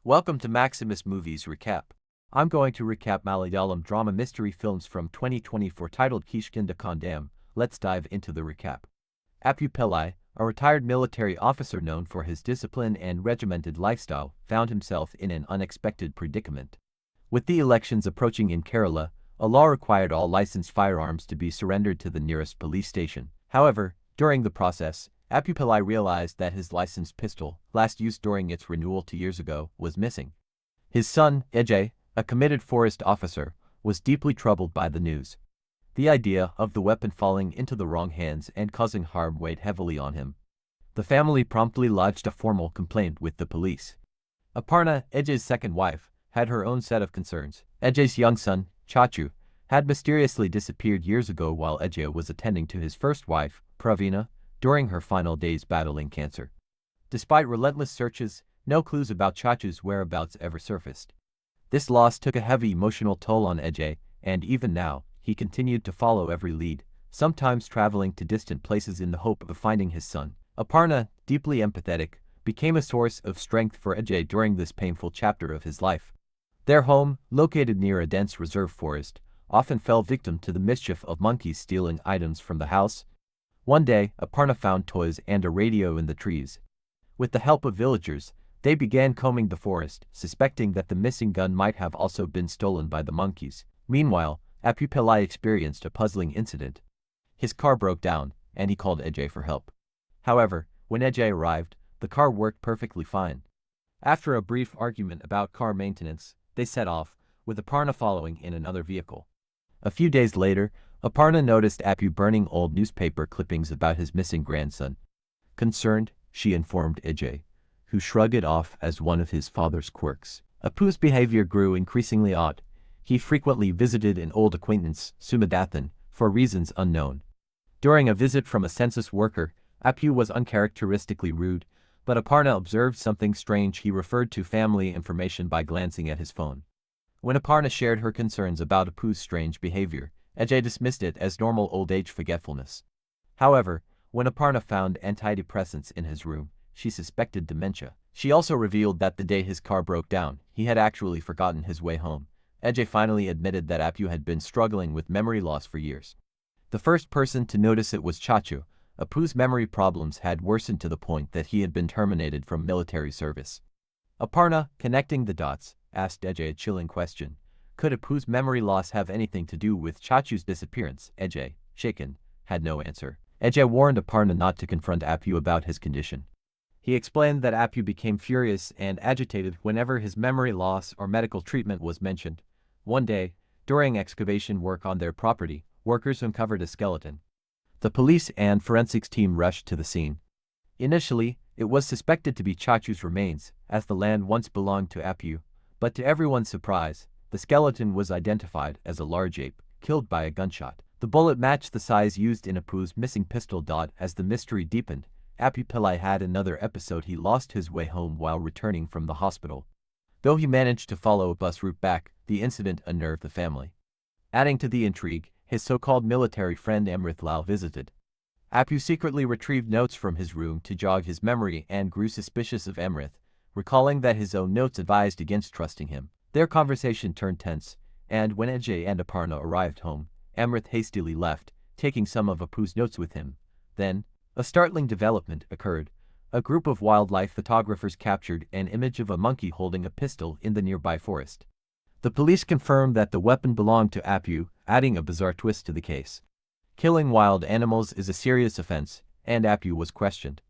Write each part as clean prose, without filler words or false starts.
Welcome to Maximus Movies Recap. I'm going to recap Malayalam drama mystery films from 2024 titled Kishkindha Kandam. Let's dive into the recap. Apu Pillai, a retired military officer known for his discipline and regimented lifestyle, found himself in an unexpected predicament. With the elections approaching in Kerala, a law required all licensed firearms to be surrendered to the nearest police station. However, during the process, Apu Pillai realized that his licensed pistol, last used during its renewal 2 years ago, was missing. His son, Ajay, a committed forest officer, was deeply troubled by the news. The idea of the weapon falling into the wrong hands and causing harm weighed heavily on him. The family promptly lodged a formal complaint with the police. Aparna, Ajay's second wife, had her own set of concerns. Ajay's young son, Chachu, had mysteriously disappeared years ago while Ajay was attending to his first wife, Pravina, during her final days battling cancer. Despite relentless searches, no clues about Chachu's whereabouts ever surfaced. This loss took a heavy emotional toll on Ajay, and even now, he continued to follow every lead, sometimes traveling to distant places in the hope of finding his son. Aparna, deeply empathetic, became a source of strength for Ajay during this painful chapter of his life. Their home, located near a dense reserve forest, often fell victim to the mischief of monkeys stealing items from the house. One day, Aparna found toys and a radio in the trees. With the help of villagers, they began combing the forest, suspecting that the missing gun might have also been stolen by the monkeys. Meanwhile, Apu Pillai experienced a puzzling incident. His car broke down, and he called Ajay for help. However, when Ajay arrived, the car worked perfectly fine. After a brief argument about car maintenance, they set off, with Aparna following in another vehicle. A few days later, Aparna noticed Apu burning old newspaper clippings about his missing grandson. Concerned, she informed Ajay, who shrugged it off as one of his father's quirks. Apu's behavior grew increasingly odd. He frequently visited an old acquaintance, Sumadathan, for reasons unknown. During a visit from a census worker, Apu was uncharacteristically rude, but Aparna observed something strange. He referred to family information by glancing at his phone. When Aparna shared her concerns about Apu's strange behavior, Ajay dismissed it as normal old age forgetfulness. However, when Aparna found antidepressants in his room, she suspected dementia. She also revealed that the day his car broke down, he had actually forgotten his way home. Ajay finally admitted that Apu had been struggling with memory loss for years. The first person to notice it was Chachu. Apu's memory problems had worsened to the point that he had been terminated from military service. Aparna, connecting the dots, asked Ajay a chilling question. Could Apu's memory loss have anything to do with Chachu's disappearance? Ajay, shaken, had no answer. Ajay warned Aparna not to confront Apu about his condition. He explained that Apu became furious and agitated whenever his memory loss or medical treatment was mentioned. One day, during excavation work on their property, workers uncovered a skeleton. The police and forensics team rushed to the scene. Initially, it was suspected to be Chachu's remains, as the land once belonged to Apu, but to everyone's surprise, the skeleton was identified as a large ape, killed by a gunshot. The bullet matched the size used in Apu's missing pistol. As the mystery deepened, Apu Pillai had another episode. He lost his way home while returning from the hospital. Though he managed to follow a bus route back, the incident unnerved the family. Adding to the intrigue, his so-called military friend Amrit Lal visited. Apu secretly retrieved notes from his room to jog his memory and grew suspicious of Amrit, recalling that his own notes advised against trusting him. Their conversation turned tense, and when Ajay and Aparna arrived home, Amrit hastily left, taking some of Apu's notes with him. Then, a startling development occurred. A group of wildlife photographers captured an image of a monkey holding a pistol in the nearby forest. The police confirmed that the weapon belonged to Apu, adding a bizarre twist to the case. Killing wild animals is a serious offense, and Apu was questioned.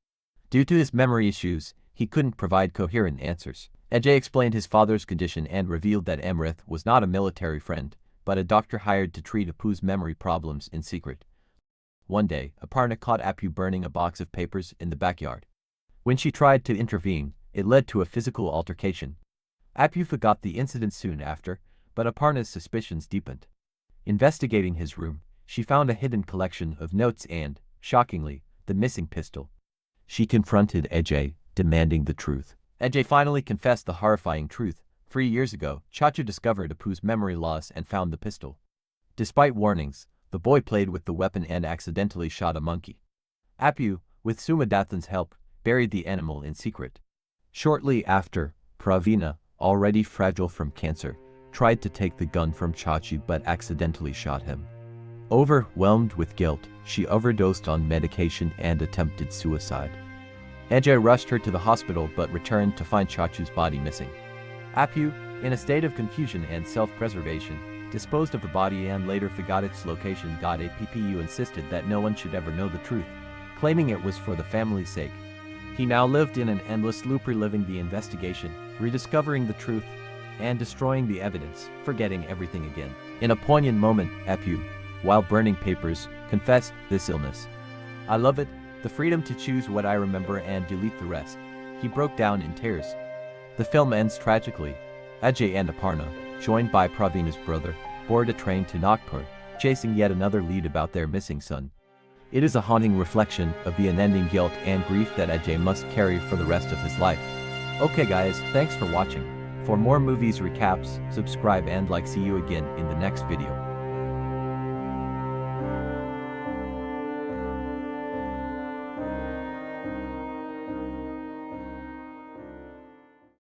Due to his memory issues, he couldn't provide coherent answers. Ajay explained his father's condition and revealed that Amrit was not a military friend, but a doctor hired to treat Apu's memory problems in secret. One day, Aparna caught Apu burning a box of papers in the backyard. When she tried to intervene, it led to a physical altercation. Apu forgot the incident soon after, but Aparna's suspicions deepened. Investigating his room, she found a hidden collection of notes and, shockingly, the missing pistol. She confronted Ajay, demanding the truth. Ajay finally confessed the horrifying truth. 3 years ago, Chachu discovered Apu's memory loss and found the pistol. Despite warnings, the boy played with the weapon and accidentally shot a monkey. Apu, with Sumadathan's help, buried the animal in secret. Shortly after, Pravina, already fragile from cancer, tried to take the gun from Chachi but accidentally shot him. Overwhelmed with guilt, she overdosed on medication and attempted suicide. Ajay rushed her to the hospital but returned to find Chachu's body missing. Apu, in a state of confusion and self-preservation, disposed of the body and later forgot its location. Appu insisted that no one should ever know the truth, claiming it was for the family's sake. He now lived in an endless loop, reliving the investigation, rediscovering the truth, and destroying the evidence, forgetting everything again. In a poignant moment, Apu, while burning papers, confessed this illness. "I love it, the freedom to choose what I remember and delete the rest." He broke down in tears. The film ends tragically. Ajay and Aparna, joined by Praveen's brother, board a train to Nagpur, chasing yet another lead about their missing son. It is a haunting reflection of the unending guilt and grief that Ajay must carry for the rest of his life. Okay guys, thanks for watching. For more movies recaps, subscribe and like. See you again in the next video.